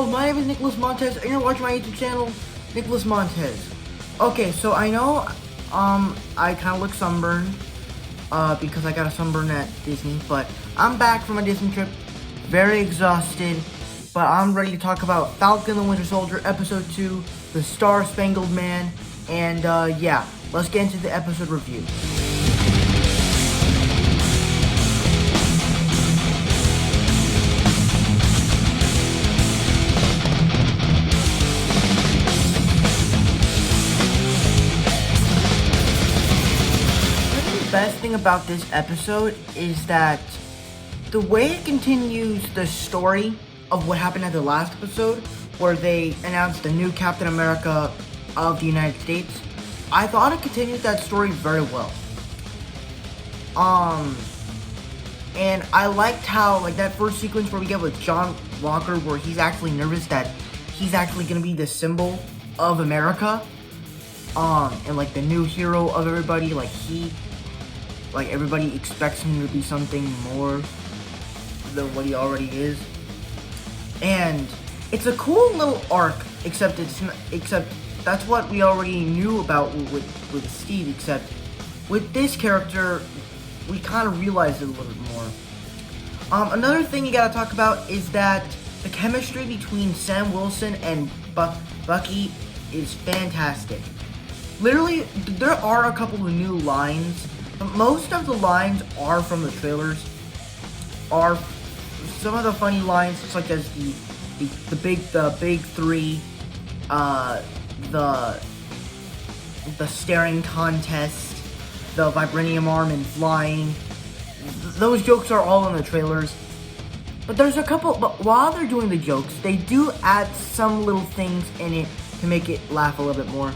Hello, my name is Nicholas Montez, and you're watching my YouTube channel, Nicholas Montez. Okay, so I know, I kind of look sunburned, because I got a sunburn at Disney, but I'm back from a Disney trip, very exhausted, but I'm ready to talk about Falcon the Winter Soldier, Episode 2, the Star-Spangled Man, and, yeah, let's get into the episode review. The best thing about this episode is that the way it continues the story of what happened at the last episode, where they announced the new Captain America of the United States, I thought it continued that story very well. And I liked how, like, that first sequence where we get with John Walker, where he's actually nervous that he's actually gonna be the symbol of America, and like the new hero of everybody, like everybody expects him to be something more than what he already is. And it's a cool little arc, except that's what we already knew about with Steve, except with this character, we kind of realized it a little bit more. Another thing you gotta talk about is that the chemistry between Sam Wilson and Bucky is fantastic. Literally, there are a couple of new lines, but most of the lines are from the trailers. Are some of the funny lines, such as the big three, the staring contest, the vibranium arm and flying. Those jokes are all in the trailers. But there's a couple, but while they're doing the jokes, they do add some little things in it to make it laugh a little bit more.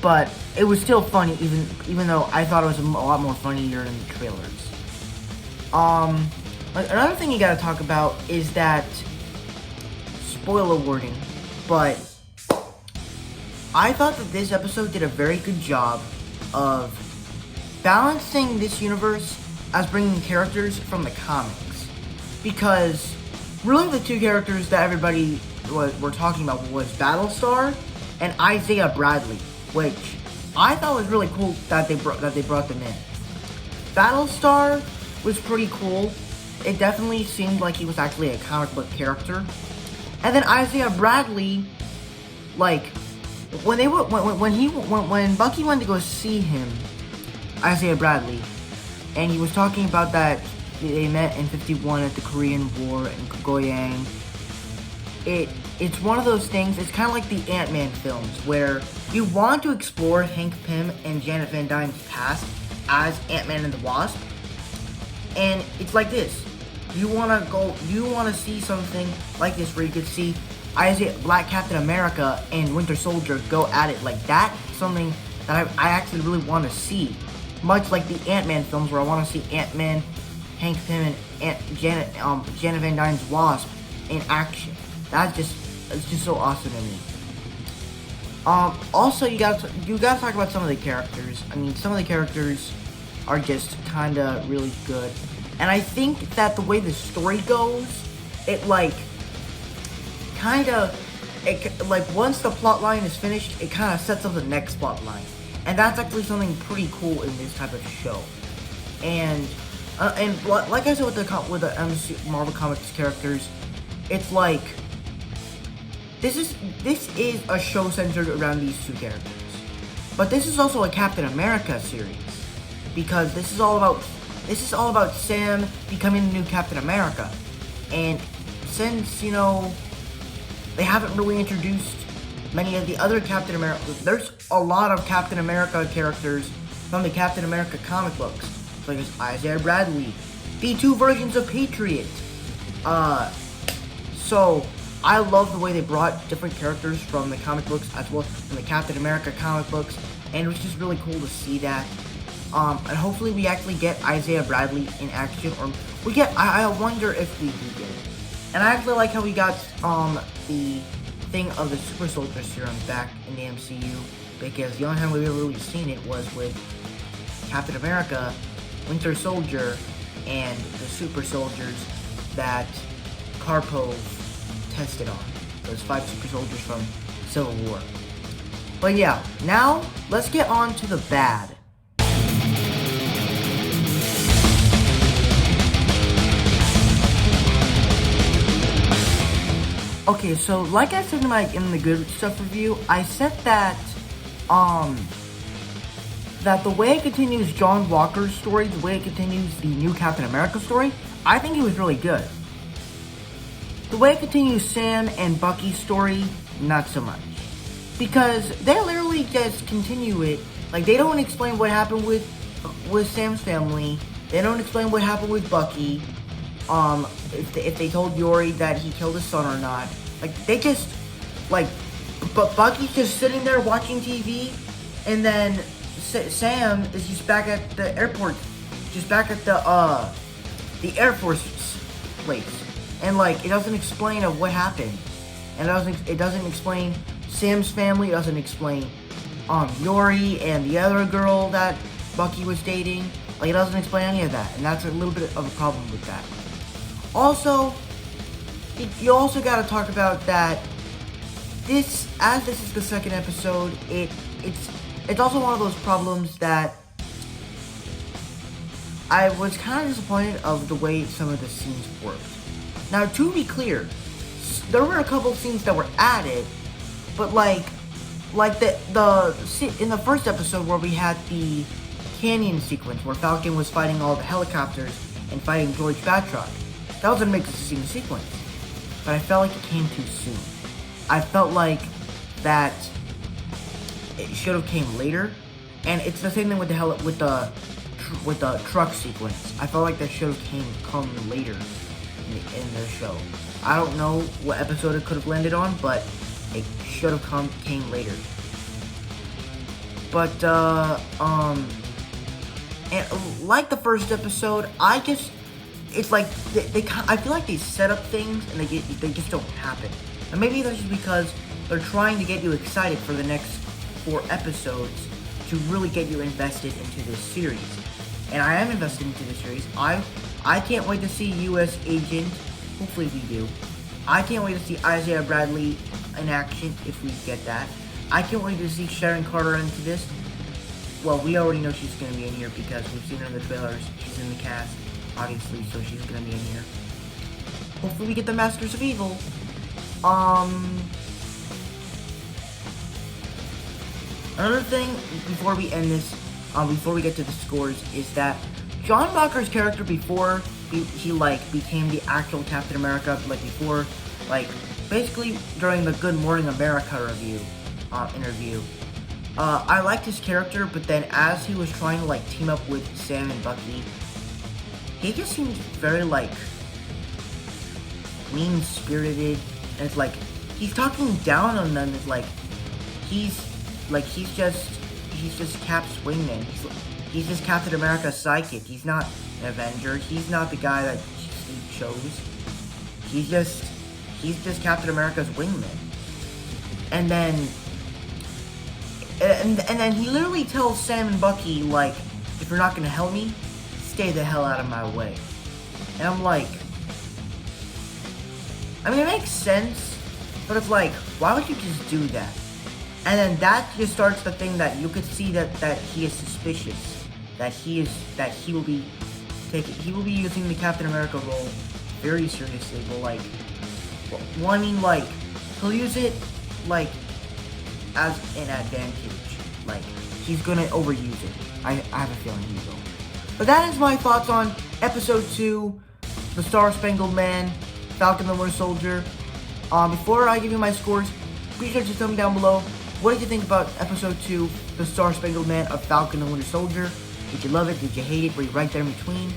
But it was still funny, even though I thought it was a lot more funnier in the trailers. Another thing you gotta talk about is that, spoiler warning, but I thought that this episode did a very good job of balancing this universe as bringing characters from the comics. Because really the two characters that everybody were talking about was Battlestar and Isaiah Bradley, which I thought was really cool that they brought them in. Battlestar was pretty cool. It definitely seemed like he was actually a comic book character. And then Isaiah Bradley, like, when Bucky went to go see him, Isaiah Bradley, and he was talking about that they met in 51 at the Korean War in Goyang. It's one of those things, it's kind of like the Ant-Man films, where you want to explore Hank Pym and Janet Van Dyne's past as Ant-Man and the Wasp, and it's like this. You want to see something like this where you could see Black Captain America and Winter Soldier go at it like that. Something that I actually really want to see. Much like the Ant-Man films, where I want to see Ant-Man, Hank Pym, and Janet Van Dyne's Wasp in action. It's just so awesome to me. Also, you gotta talk about some of the characters. I mean, some of the characters are just kinda really good. And I think that the way the story goes, once the plot line is finished, it kind of sets up the next plot line. And that's actually something pretty cool in this type of show. And like I said with the MCU Marvel Comics characters, it's like, this is a show centered around these two characters. But this is also a Captain America series, because this is all about Sam becoming the new Captain America. And since, you know, they haven't really introduced many of the other Captain America, there's a lot of Captain America characters from the Captain America comic books, such as Isaiah Bradley, the two versions of Patriot. So I love the way they brought different characters from the comic books as well as from the Captain America comic books, and it was just really cool to see that. And hopefully we actually get Isaiah Bradley in action, or I wonder if we do get it. And I actually like how we got, the thing of the Super Soldier Serum back in the MCU, because the only time we've ever really seen it was with Captain America, Winter Soldier, and the Super Soldiers that Karpov tested on. those 5 super soldiers from Civil War. But yeah, now let's get on to the bad. Okay, so like I said in the good stuff review, I said that that the way it continues John Walker's story, the way it continues the new Captain America story, I think it was really good. The way it continues Sam and Bucky's story, not so much. Because they literally just continue it. Like, they don't explain what happened with Sam's family. They don't explain what happened with Bucky. If they told Yori that he killed his son or not. Like, they just, like, but Bucky's just sitting there watching TV, and then Sam is just back at the airport, just back at the Air Force place. And, like, it doesn't explain what happened. And it doesn't explain Sam's family, it doesn't explain, Yori and the other girl that Bucky was dating. Like, it doesn't explain any of that, and that's a little bit of a problem with that. Also, you also gotta talk about that this is the second episode, it's also one of those problems that I was kind of disappointed of the way some of the scenes worked. Now, to be clear, there were a couple of scenes that were added, but like in the first episode where we had the canyon sequence where Falcon was fighting all the helicopters and fighting George Batroc, that was an amazing sequence. But I felt like it came too soon. I felt like that it should have came later, and it's the same thing with the truck sequence. I felt like that should have come later in the show. I don't know what episode it could have landed on, but it should have came later. But and like the first episode, it's like I feel like they set up things and they just don't happen. And maybe that's just because they're trying to get you excited for the next 4 episodes to really get you invested into this series. And I am invested into this series. I can't wait to see U.S. Agent. Hopefully we do. I can't wait to see Isaiah Bradley in action if we get that. I can't wait to see Sharon Carter into this. Well, we already know she's going to be in here because we've seen her in the trailers. She's in the cast, obviously, so she's going to be in here. Hopefully we get the Masters of Evil. Another thing before we end this, before we get to the scores, is that John Walker's character before he became the actual Captain America, before, basically during the Good Morning America interview, I liked his character, but then as he was trying to, team up with Sam and Bucky, he just seemed very, mean-spirited, and it's he's talking down on them, he's just Cap's wingman. He's just Captain America's sidekick. He's not an Avenger. He's not the guy that Steve chose. He's just Captain America's wingman. And then he literally tells Sam and Bucky, if you're not gonna help me, stay the hell out of my way. And I'm like, I mean, it makes sense, but it's why would you just do that? And then that just starts the thing that you could see that he is suspicious, that he will be using the Captain America role very seriously. But he'll use it as an advantage. He's gonna overuse it. I have a feeling he will. But that is my thoughts on episode 2, the Star-Spangled Man, Falcon the Winter Soldier. Before I give you my scores, be sure to tell me down below, what did you think about episode 2, the Star-Spangled Man of Falcon the Winter Soldier? Did you love it? Did you hate it? Were you right there in between?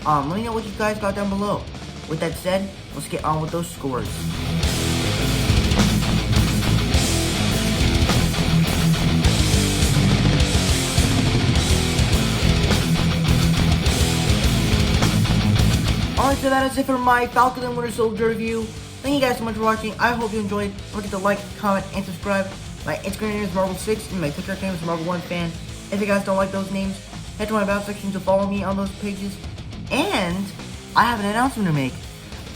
Let me know what you guys got down below. With that said, let's get on with those scores. Alright, so that is it for my Falcon and Winter Soldier review. Thank you guys so much for watching. I hope you enjoyed. Don't forget to like, comment, and subscribe. My Instagram name is Marvel6 and my TikTok name is Marvel1Fan. If you guys don't like those names, head to my about section to follow me on those pages. And I have an announcement to make.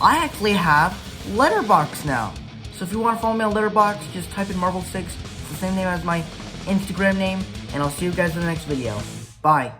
I actually have Letterboxd now. So if you want to follow me on Letterboxd, just type in Marvel6. It's the same name as my Instagram name, and I'll see you guys in the next video. Bye.